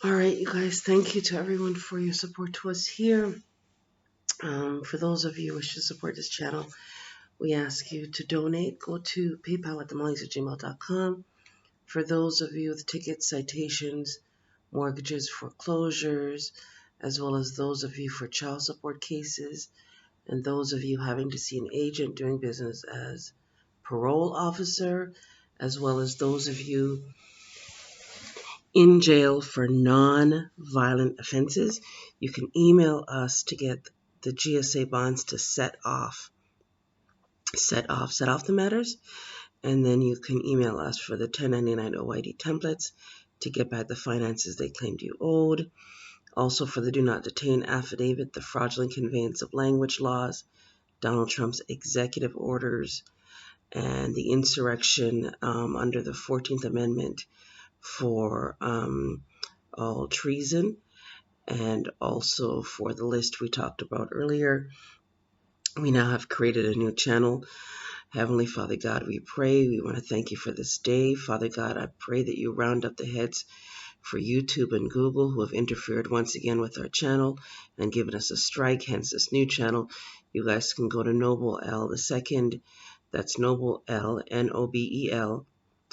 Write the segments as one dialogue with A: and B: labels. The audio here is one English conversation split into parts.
A: All right, you guys, thank you to everyone for your support to us here. For those of you who wish to support this channel, we ask you to donate. Go to PayPal at themollies@gmail.com. For those of you with tickets, citations, mortgages, foreclosures, as well as those of you for child support cases, and those of you having to see an agent doing business as parole officer, as well as those of you in jail for non-violent offenses, you can email us to get the GSA bonds to set off the matters, and then you can email us for the 1099 OID templates to get back the finances they claimed you owed. Also for the do not detain affidavit, the fraudulent conveyance of language laws, Donald Trump's executive orders, and the insurrection under the 14th Amendment for all treason, and also for the list we talked about earlier. We now have created a new channel. Heavenly Father God, we pray. We want to thank you for this day. Father God, I pray that you round up the heads for YouTube and Google who have interfered once again with our channel and given us a strike, hence this new channel. You guys can go to Nobel L, the second, that's Nobel L, Nobel,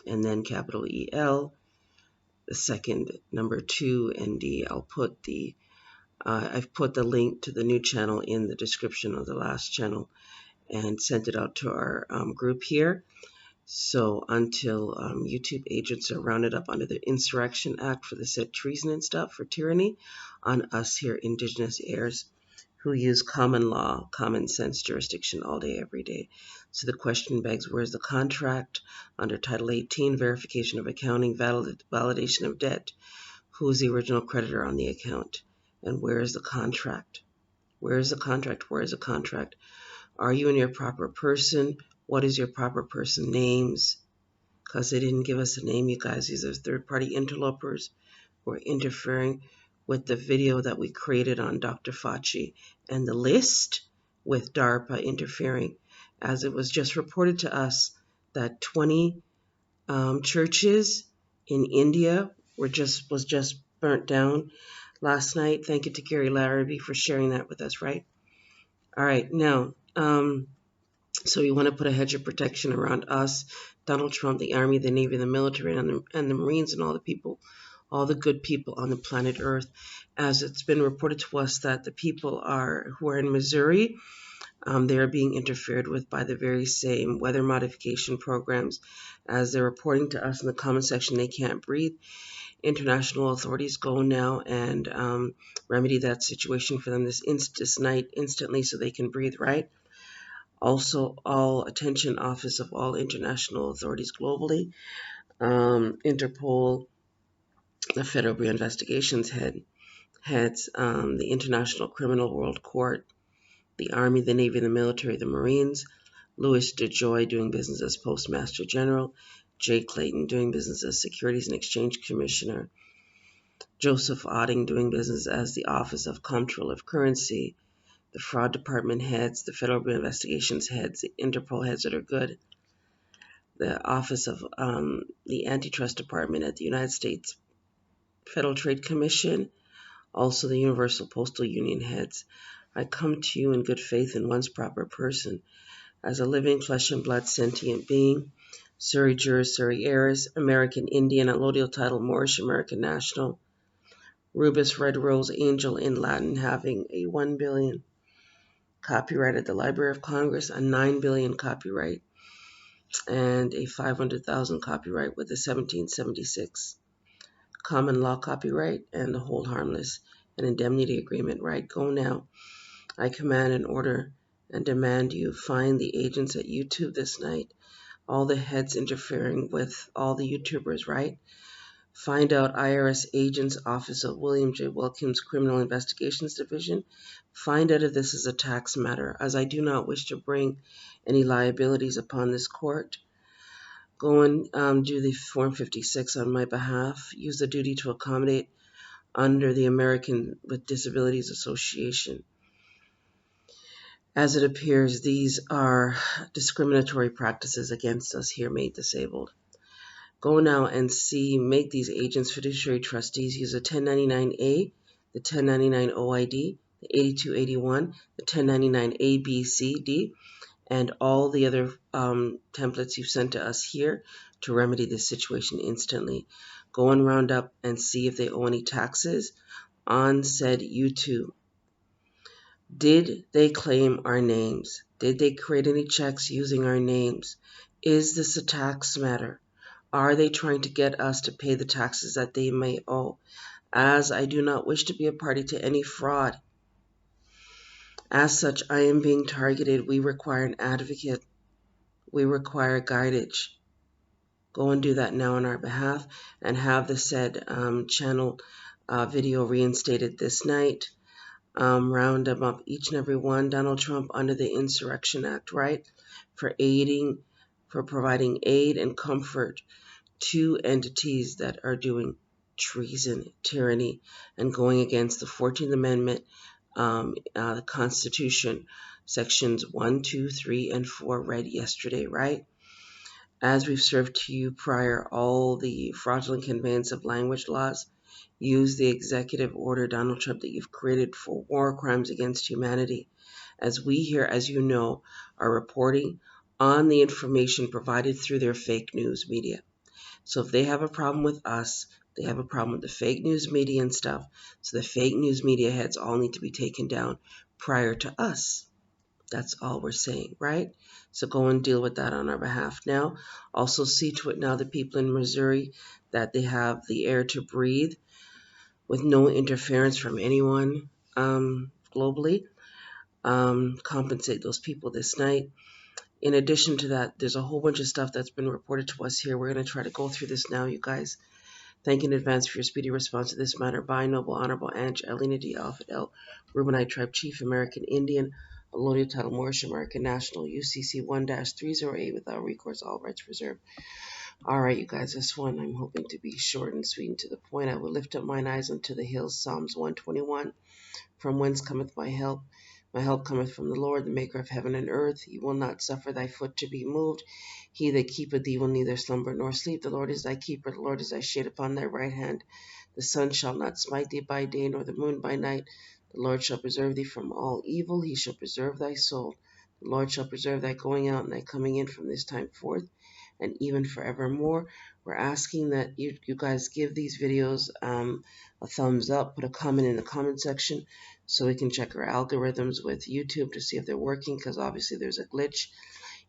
A: and then capital EL, the second, number 2, ND. I've put the link to the new channel in the description of the last channel and sent it out to our group here. So until YouTube agents are rounded up under the Insurrection Act for the said treason and stuff for tyranny on us here indigenous heirs who use common law, common sense jurisdiction all day, every day. So the question begs, where's the contract under Title 18, verification of accounting, validation of debt? Who is the original creditor on the account? And where is the contract? Where is the contract? Where is the contract? Are you in your proper person? What is your proper person names? Because they didn't give us a name, you guys. These are third-party interlopers who are interfering with the video that we created on Dr. Fauci and the list with DARPA interfering. As it was just reported to us that 20 churches in India was just burnt down last night. Thank you to Gary Larrabee for sharing that with us, right? All right, now, so you want to put a hedge of protection around us, Donald Trump, the Army, the Navy, the military, and the Marines, and all the people, all the good people on the planet Earth, as it's been reported to us that the people who are in Missouri, they are being interfered with by the very same weather modification programs. As they're reporting to us in the comment section, they can't breathe. International authorities go now and remedy that situation for them this night instantly so they can breathe, right? Also, all attention office of all international authorities globally, Interpol, the Federal Bureau of Investigations heads, the International Criminal World Court, the Army, the Navy, the military, the Marines, Louis DeJoy doing business as Postmaster General, Jay Clayton doing business as Securities and Exchange Commissioner, Joseph Otting doing business as the Office of Comptroller of Currency, the Fraud Department heads, the Federal Bureau of Investigations heads, the Interpol heads that are good, the Office of the Antitrust Department at the United States Federal Trade Commission, also the Universal Postal Union heads. I come to you in good faith in one's proper person, as a living flesh and blood sentient being, Surrey jurist, Surrey heiress, American Indian, allodial title Moorish American national, Rubus Red Rose Angel in Latin, having a 1 billion copyright at the Library of Congress, a 9 billion copyright, and a 500,000 copyright with the 1776 common law copyright and the hold harmless and indemnity agreement. Right, go now. I command and order and demand you find the agents at YouTube this night, all the heads interfering with all the YouTubers, right? Find out IRS agents, Office of William J. Wilkins Criminal Investigations Division. Find out if this is a tax matter, as I do not wish to bring any liabilities upon this court. Go and do the Form 56 on my behalf. Use the duty to accommodate under the American with Disabilities Association. As it appears, these are discriminatory practices against us here made disabled. Go now and see, make these agents fiduciary trustees. Use a 1099A, the 1099 OID, the 8281, the 1099 ABCD, and all the other templates you've sent to us here to remedy this situation instantly. Go and round up and see if they owe any taxes on said YouTube. Did they claim our names? Did they create any checks using our names? Is this a tax matter? Are they trying to get us to pay the taxes that they may owe? As I do not wish to be a party to any fraud. As such, I am being targeted. We require an advocate. We require guidance. Go and do that now on our behalf and have the said channel video reinstated this night. Round them up, each and every one. Donald Trump under the Insurrection Act, right? For providing aid and comfort to entities that are doing treason, tyranny, and going against the 14th Amendment, the Constitution, sections 1, 2, 3, and 4 read yesterday, right? As we've served to you prior, all the fraudulent conveyance of language laws, use the executive order, Donald Trump, that you've created for war crimes against humanity. As we here, as you know, are reporting on the information provided through their fake news media. So if they have a problem with us, they have a problem with the fake news media and stuff. So the fake news media heads all need to be taken down prior to us. That's all we're saying, right? So go and deal with that on our behalf now. Also see to it now, the people in Missouri, that they have the air to breathe with no interference from anyone globally. Compensate those people this night. In addition to that, there's a whole bunch of stuff that's been reported to us here. We're going to try to go through this now, you guys. Thank you in advance for your speedy response to this matter. By Noble, Honorable Ange, Alina D. Alpha L, Rubenite Tribe Chief, American Indian, Alodia Title Moorish, American National, UCC 1-308, without recourse, all rights reserved. All right, you guys, this one I'm hoping to be short and sweet and to the point. I will lift up mine eyes unto the hills, Psalms 121. From whence cometh my help? My help cometh from the Lord, the maker of heaven and earth. He will not suffer thy foot to be moved. He that keepeth thee will neither slumber nor sleep. The Lord is thy keeper. The Lord is thy shade upon thy right hand. The sun shall not smite thee by day, nor the moon by night. The Lord shall preserve thee from all evil. He shall preserve thy soul. The Lord shall preserve thy going out and thy coming in from this time forth and even forevermore. We're asking that you guys give these videos a thumbs up, put a comment in the comment section so we can check our algorithms with YouTube to see if they're working, because obviously there's a glitch.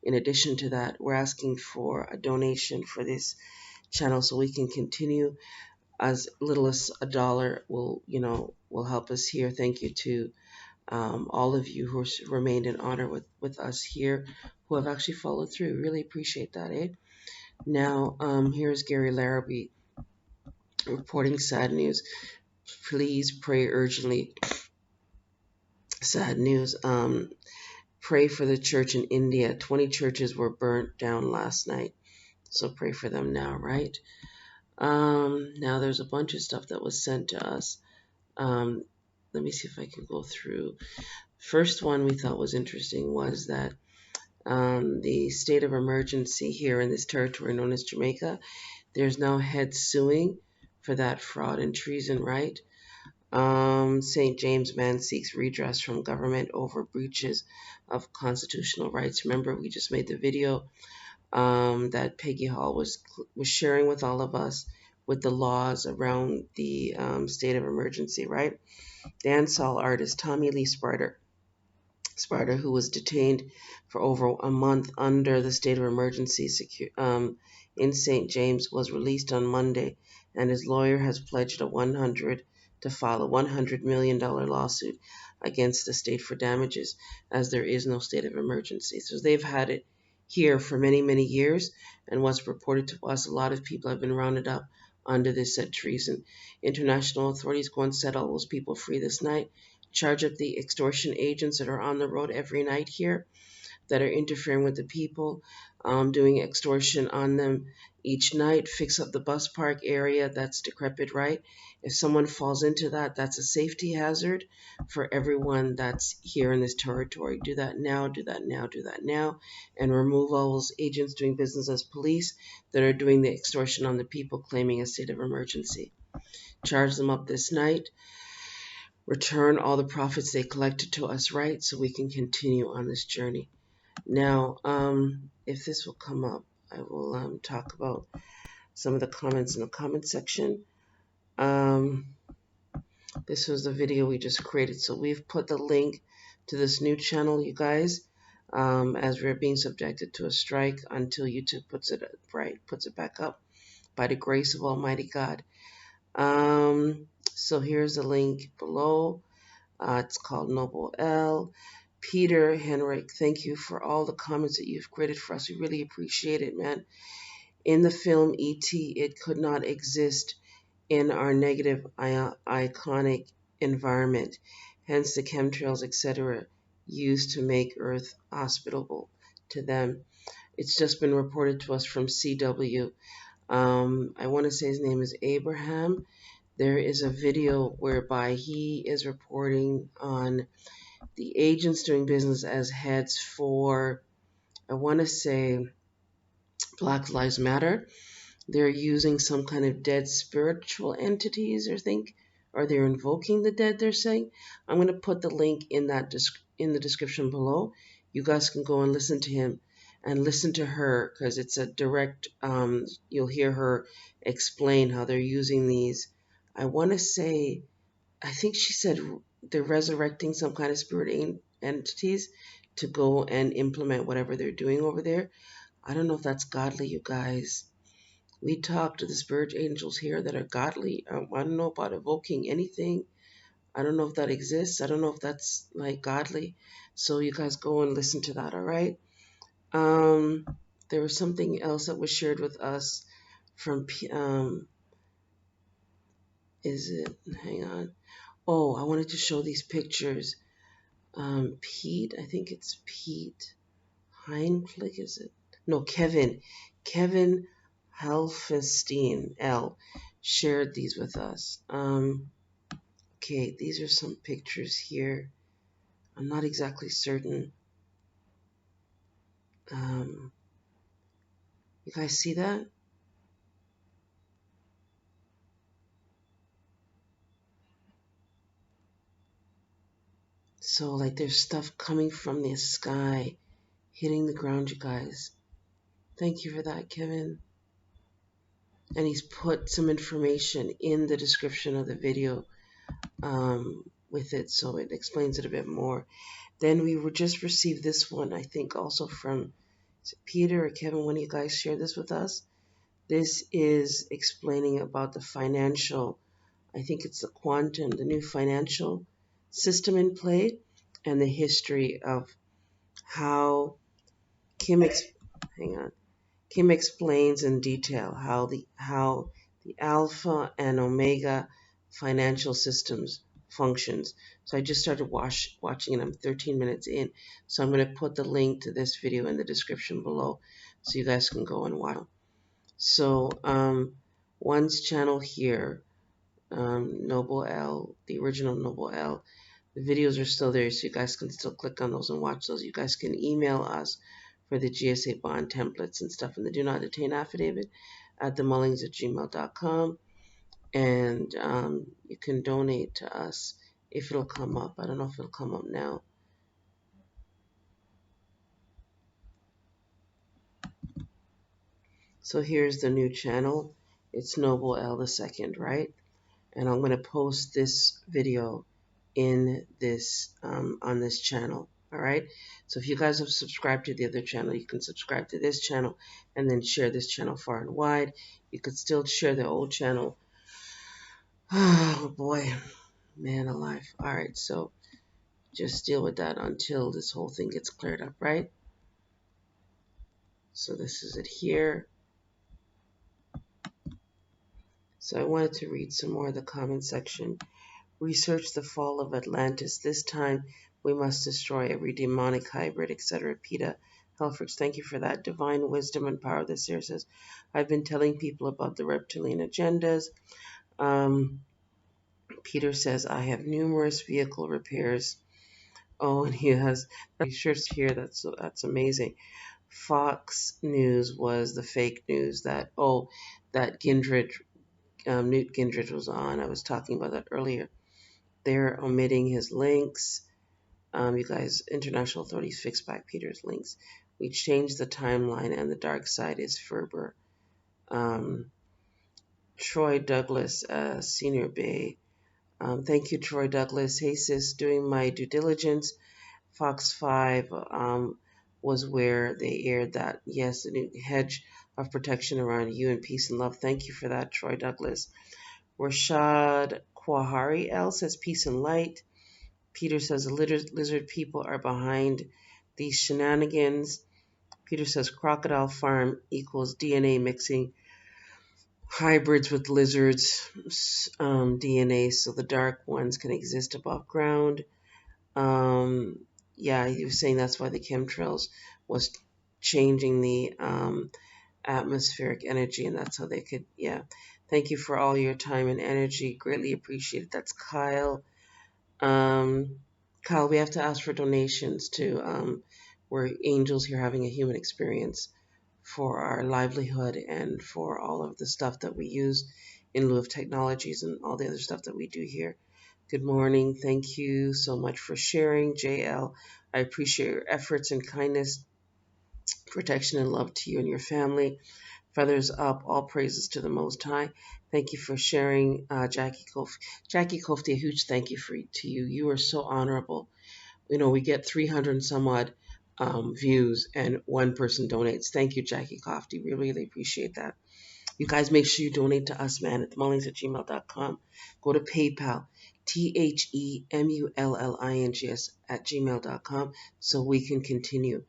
A: In addition to that, we're asking for a donation for this channel so we can continue. As little as $1 will help us here. Thank you to all of you who remained in honor with us here, who have actually followed through. Really appreciate that, eh? Now, here's Gary Larrabee reporting sad news. Please pray urgently. Sad news. Pray for the church in India. 20 churches were burnt down last night. So pray for them now, right? Now there's a bunch of stuff that was sent to us. Let me see if I can go through. First one we thought was interesting was that the state of emergency here in this territory known as Jamaica, there's now heads suing for that fraud and treason, right? St. James man seeks redress from government over breaches of constitutional rights. Remember, we just made the video that Peggy Hall was sharing with all of us with the laws around the state of emergency, right? Dancehall artist Tommy Lee Sparta, who was detained for over a month under the state of emergency in St. James, was released on Monday, and his lawyer has pledged to file a $100 million lawsuit against the state for damages, as there is no state of emergency. So they've had it here for many, many years, and what's reported to us, a lot of people have been rounded up under this said treason. International authorities go and set all those people free this night. Charge up the extortion agents that are on the road every night here. that are interfering with the people, doing extortion on them each night, fix up the bus park area that's decrepit, right? If someone falls into that, that's a safety hazard for everyone that's here in this territory. Do that now, do that now, do that now, and remove all those agents doing business as police that are doing the extortion on the people claiming a state of emergency. Charge them up this night, return all the profits they collected to us, right? So we can continue on this journey. Now, if this will come up, I will talk about some of the comments in the comment section. This was the video we just created. So we've put the link to this new channel, you guys, as we're being subjected to a strike until YouTube puts it back up by the grace of Almighty God. So here's the link below. It's called Nobel. Peter, Henrik, thank you for all the comments that you've created for us. We really appreciate it, man. In the film E.T., it could not exist in our negative iconic environment, hence the chemtrails, etc., used to make Earth hospitable to them. It's just been reported to us from CW. I want to say his name is Abraham. There is a video whereby he is reporting on the agents doing business as heads for, I want to say, Black Lives Matter. They're using some kind of dead spiritual entities, or they're invoking the dead, they're saying. I'm going to put the link in in the description below. You guys can go and listen to him and listen to her, because it's a direct, you'll hear her explain how they're using these. I want to say, I think she said they're resurrecting some kind of spirit entities to go and implement whatever they're doing over there. I don't know if that's godly, you guys. We talk to the spirit angels here that are godly. I don't know about evoking anything. I don't know if that exists. I don't know if that's like godly. So you guys go and listen to that, all right? There was something else that was shared with us from, hang on. Oh, I wanted to show these pictures. Pete, I think it's Pete Heinflick, is it? No, Kevin Helfestein L shared these with us. Okay, these are some pictures here. I'm not exactly certain. You guys see that? So, like, there's stuff coming from the sky, hitting the ground, you guys. Thank you for that, Kevin. And he's put some information in the description of the video with it, so it explains it a bit more. Then we just received this one, I think, also from Peter or Kevin. One of you guys shared this with us. This is explaining about the financial, I think it's the new financial system in play, and the history of how Kim explains in detail how the alpha and omega financial systems functions. So I just started watching and I'm 13 minutes in. So I'm going to put the link to this video in the description below so you guys can go and watch. So one's channel here, Noble L, the original Noble L. The videos are still there, so you guys can still click on those and watch those. You guys can email us for the GSA bond templates and stuff in the Do Not Detain affidavit at themullings@gmail.com. And you can donate to us if it'll come up. I don't know if it'll come up now. So here's the new channel. It's Noble L II, right? And I'm going to post this video in this on this channel. All right. So if you guys have subscribed to the other channel, you can subscribe to this channel and then share this channel far and wide. You could still share the old channel. Oh boy, man alive. All right. So just deal with that until this whole thing gets cleared up, right? So this is it here. So I wanted to read some more of the comment section. Research the fall of Atlantis, this time We must destroy every demonic hybrid, etc. PETA. Helfrich, thank you for that. Divine wisdom and power this year says, I've been telling people about the reptilian agendas. Um, Peter says, I have numerous vehicle repairs. Oh, and he has, that's sure to hear, that's amazing. Fox News was the fake news that Newt Gingrich was on. I was talking about that earlier. They're omitting his links. You guys, international authorities fixed back Peter's links. We changed the timeline, and the dark side is Ferber. Um, Troy Douglas, Senior Bay. Thank you, Troy Douglas. Hey, sis, doing my due diligence. Fox 5 was where they aired that. Yes, a new hedge of protection around you and peace and love. Thank you for that, Troy Douglas. Rashad Kwahari L says peace and light. Peter says the lizard people are behind these shenanigans. Peter says crocodile farm equals DNA mixing hybrids with lizards DNA so the dark ones can exist above ground. Um, yeah, he was saying that's why the chemtrails was changing the atmospheric energy, and that's how they could, yeah. Thank you for all your time and energy. Greatly appreciated. That's Kyle. Um, Kyle, we have to ask for donations to we're angels here having a human experience for our livelihood and for all of the stuff that we use in lieu of technologies and all the other stuff that we do here. Good morning. Thank you so much for sharing, JL. I appreciate your efforts and kindness, protection, and love to you and your family. Feathers up, all praises to the Most High. Thank you for sharing, Jackie Kofti. Jackie Kofti, a huge thank you to you. You are so honorable. You know, we get 300 and some odd views and one person donates. Thank you, Jackie Kofti. We really appreciate that. You guys make sure you donate to us, man, at themullings@gmail.com. Go to PayPal, TheMullings at gmail.com, so we can continue.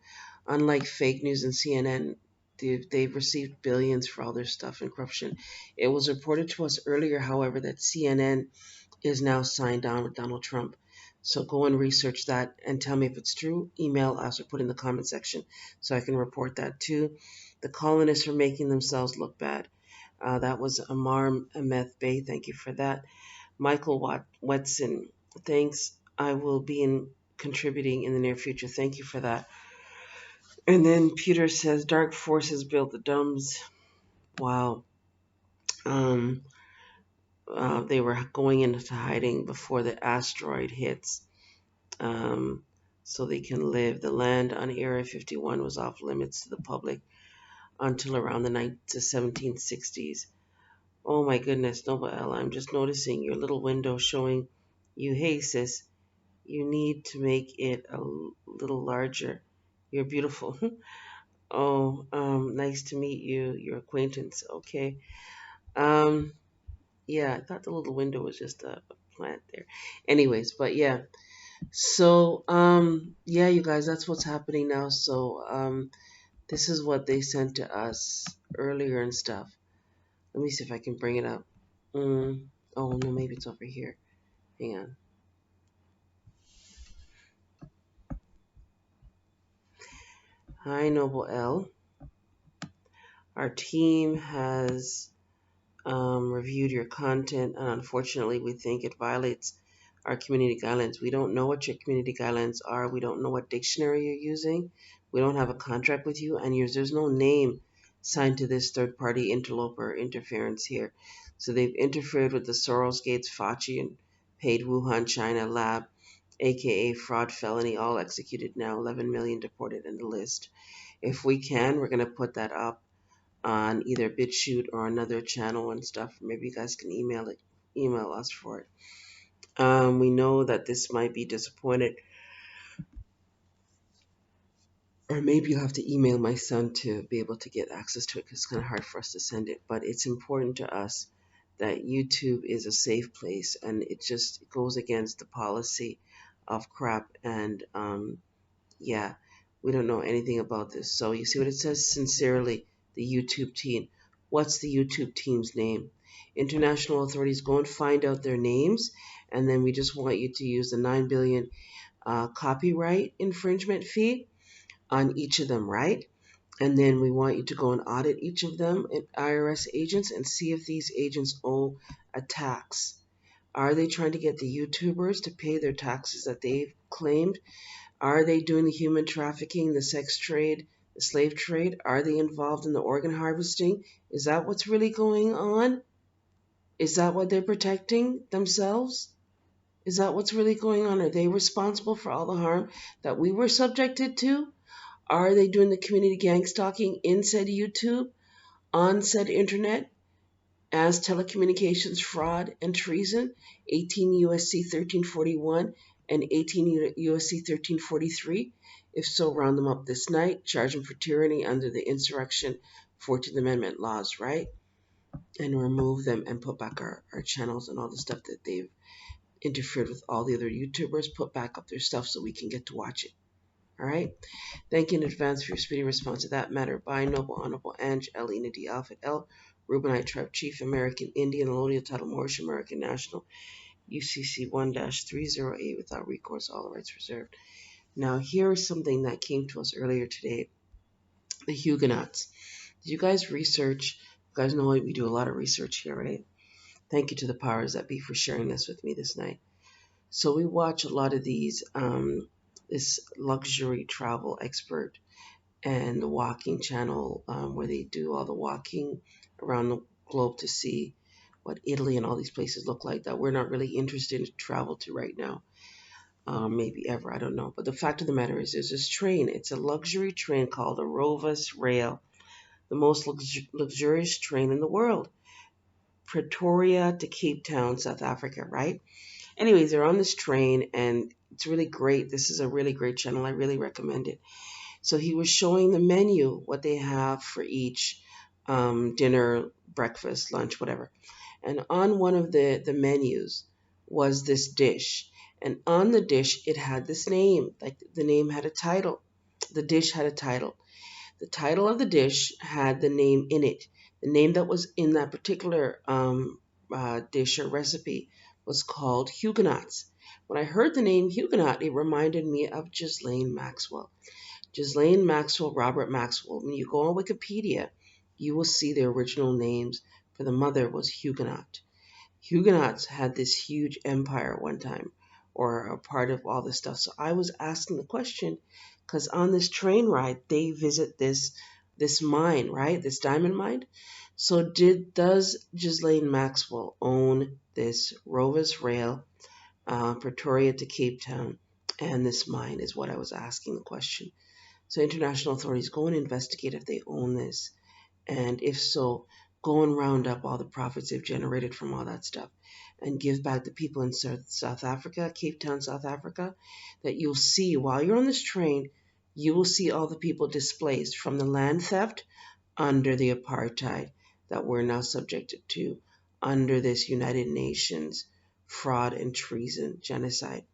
A: Unlike fake news and CNN, they've received billions for all their stuff and corruption. It was reported to us earlier, however, that CNN is now signed on with Donald Trump. So go and research that and tell me if it's true. Email us or put in the comment section so I can report that too. The colonists are making themselves look bad. That was Amar Ameth Bay. Thank you for that. Michael Wetson, thanks. I will be contributing in the near future. Thank you for that. And then Peter says, Dark Forces built the domes. Wow. Um, they were going into hiding before the asteroid hits, um, so they can live. The land on Area 51 was off limits to the public until around the 1760s. Oh my goodness, Nobel, I'm just noticing your little window showing you. Hey, sis, you need to make it a little larger. You're beautiful. Oh, nice to meet you, your acquaintance. Okay. Um, yeah, I thought the little window was just a plant there. Anyways, but yeah. So, yeah, you guys, that's what's happening now. So, this is what they sent to us earlier and stuff. Let me see if I can bring it up. Oh, no, maybe it's over here. Hang on. Hi, Noble L. Our team has reviewed your content, and unfortunately, we think it violates our community guidelines. We don't know what your community guidelines are. We don't know what dictionary you're using. We don't have a contract with you, and there's no name signed to this third-party interloper interference here. So they've interfered with the Soros Gates Fauci and paid Wuhan China lab, aka fraud felony, all executed now, 11 million deported in the list. If we can, we're going to put that up on either BitChute or another channel and stuff. Maybe you guys can email us for it. We know that this might be disappointed, or maybe you'll have to email my son to be able to get access to it because it's kind of hard for us to send it. But it's important to us that YouTube is a safe place, and it just goes against the policy of crap. And yeah, we don't know anything about this. So you see what it says? Sincerely, the YouTube team. What's the YouTube team's name? International authorities, go and find out their names and then we just want you to use the 9 billion copyright infringement fee on each of them, right? And then we want you to go and audit each of them at IRS agents and see if these agents owe a tax. Are they trying to get the YouTubers to pay their taxes that they've claimed? Are they doing the human trafficking, the sex trade, the slave trade? Are they involved in the organ harvesting? Is that what's really going on? Is that what they're protecting themselves? Is that what's really going on? Are they responsible for all the harm that we were subjected to? Are they doing the community gang stalking in said YouTube, on said internet, as telecommunications fraud and treason, 18 USC 1341 and 18 USC 1343? If so, round them up this night, charge them for tyranny under the insurrection 14th Amendment laws, right? And remove them and put back our channels and all the stuff that they've interfered with all the other YouTubers, put back up their stuff so we can get to watch it. All right? Thank you in advance for your speedy response to that matter. By Noble, Honorable Ange, Elena D. Alpha L, Reubenite Tribe Chief, American Indian, Allodial Title Moorish, American National, UCC 1-308, without recourse, all rights reserved. Now, here is something that came to us earlier today. The Huguenots. Did you guys research? You guys know we do a lot of research here, right? Thank you to the powers that be for sharing this with me this night. So we watch a lot of these, this luxury travel expert and the walking channel, where they do all the walking around the globe to see what Italy and all these places look like that we're not really interested to travel to right now. Maybe ever, I don't know. But the fact of the matter is, there's this train. It's a luxury train called the Rovos Rail, the most luxurious train in the world. Pretoria to Cape Town, South Africa, right? Anyways, they're on this train and it's really great. This is a really great channel. I really recommend it. So he was showing the menu, what they have for each dinner, breakfast, lunch, whatever. And on one of the menus was this dish. And on the dish, it had this name. Like the name had a title. The dish had a title. The title of the dish had the name in it. The name that was in that particular dish or recipe was called Huguenots. When I heard the name Huguenot, it reminded me of Ghislaine Maxwell. Ghislaine Maxwell, Robert Maxwell. When you go on Wikipedia, you will see the original names for the mother was Huguenot. Huguenots had this huge empire at one time, or a part of all this stuff. So I was asking the question, because on this train ride, they visit this mine, right? This diamond mine. So does Ghislaine Maxwell own this Rovos Rail, Pretoria to Cape Town, and this mine is what I was asking the question. So international authorities go and investigate if they own this. And if so, go and round up all the profits they've generated from all that stuff and give back the people in South Africa, Cape Town, South Africa, that you'll see while you're on this train, you will see all the people displaced from the land theft under the apartheid that we're now subjected to under this United Nations fraud and treason genocide,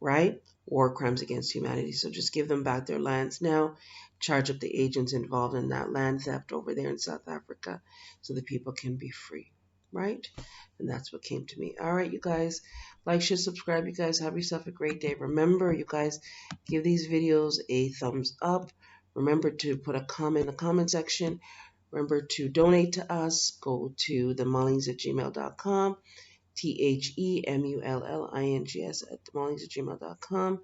A: right? War crimes against humanity. So just give them back their lands now. Charge up the agents involved in that land theft over there in South Africa so the people can be free, right? And that's what came to me. All right, you guys, like, share, subscribe. You guys have yourself a great day. Remember, you guys, give these videos a thumbs up. Remember to put a comment in the comment section. Remember to donate to us. Go to themullings@gmail.com. TheMullings at themullings@gmail.com.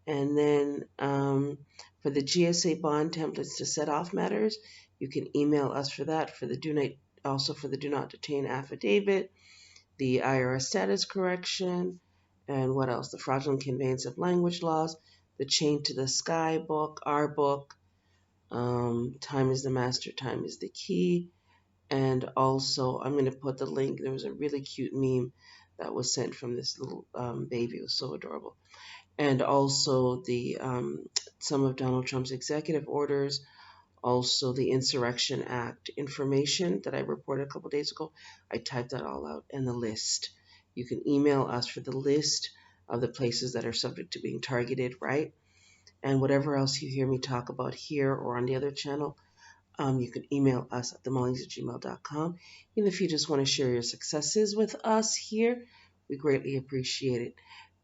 A: And then for the GSA bond templates to set off matters, you can email us for that. For the do not detain affidavit, the IRS status correction, and what else? The fraudulent conveyance of language laws, the Chain to the Sky book, our book, Time is the Master, Time is the Key. And also, I'm going to put the link. There was a really cute meme that was sent from this little baby. It was so adorable. And also the some of Donald Trump's executive orders, also the Insurrection Act information that I reported a couple days ago. I typed that all out, and the list. You can email us for the list of the places that are subject to being targeted, right? And whatever else you hear me talk about here or on the other channel, you can email us at themullings@gmail.com. Even if you just want to share your successes with us here, We greatly appreciate it.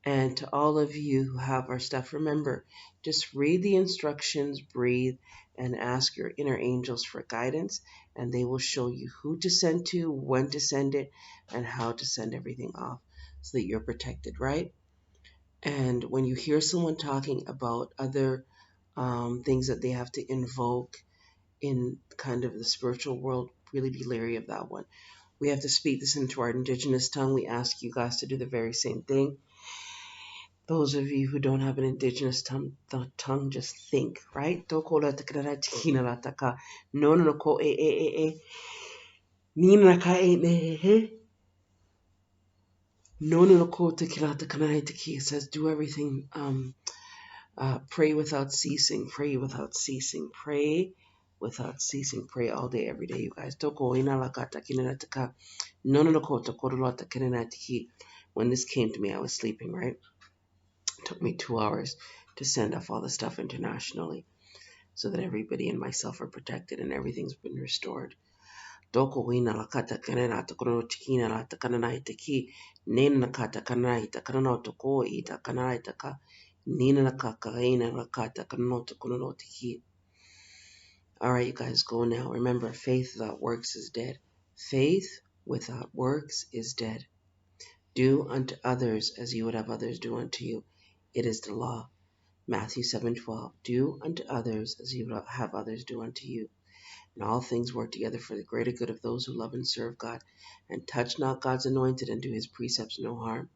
A: And to all of you who have our stuff, remember, just read the instructions, breathe, and ask your inner angels for guidance, and they will show you who to send to, when to send it, and how to send everything off so that you're protected, right? And when you hear someone talking about other things that they have to invoke in kind of the spiritual world, really be leery of that one. We have to speak this into our indigenous tongue. We ask you guys to do the very same thing. Those of you who don't have an indigenous tongue, just think, right? Toko la takara tikina la taka. No no no ko e. Nina ka e me he. No no no ko takila takana tiki. It says do everything. Pray without ceasing. Pray without ceasing. Pray without ceasing. Pray all day, every day, you guys. Toko ina la ka takina la taka. No no no ko takoro la takina tiki. When this came to me, I was sleeping, right? It took me 2 hours to send off all the stuff internationally so that everybody and myself are protected and everything's been restored. Doko wina lakata kanena tokono tikina la takana itaki nena nakata kana itakana toko itakana itaka nina nakaka ina lakata kano tokono tiki. All right, you guys, go now. Remember, faith without works is dead. Faith without works is dead. Do unto others as you would have others do unto you. It is the law. Matthew 7:12. Do unto others as you would have others do unto you. And all things work together for the greater good of those who love and serve God. And touch not God's anointed, and do his precepts no harm.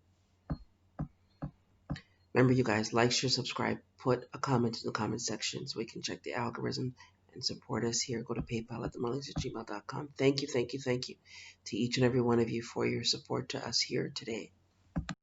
A: Remember, you guys, like, share, subscribe, put a comment in the comment section so we can check the algorithm and support us here. Go to PayPal at themullings@gmail.com. Thank you to each and every one of you for your support to us here today.